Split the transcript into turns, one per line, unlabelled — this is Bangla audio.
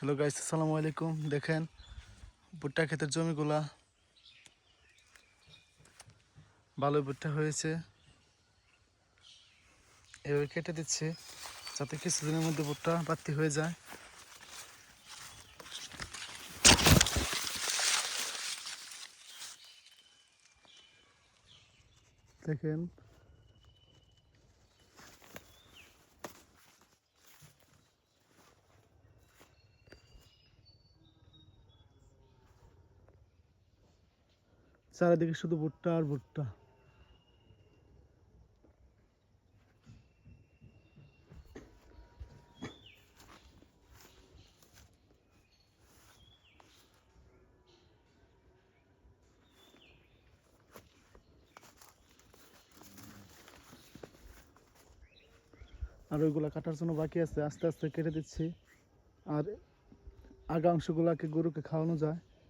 হ্যালো গাইস, আসসালামু আলাইকুম। দেখেন ভুট্টা ক্ষেতের জমিগুলা ভালো ভুট্টা হয়েছে, এভাবে কেটে দিচ্ছি যাতে কিছুদিনের মধ্যে ভুট্টা বাড়তি হয়ে যায়। দেখেন চারিদিকে শুধু ভুট্টা আর ভুট্টা। আর ওইগুলা কাটার জন্য বাকি আছে, আস্তে আস্তে কেটে দিচ্ছি। আর আগা অংশগুলাকে গরুকে খাওয়ানো যায়।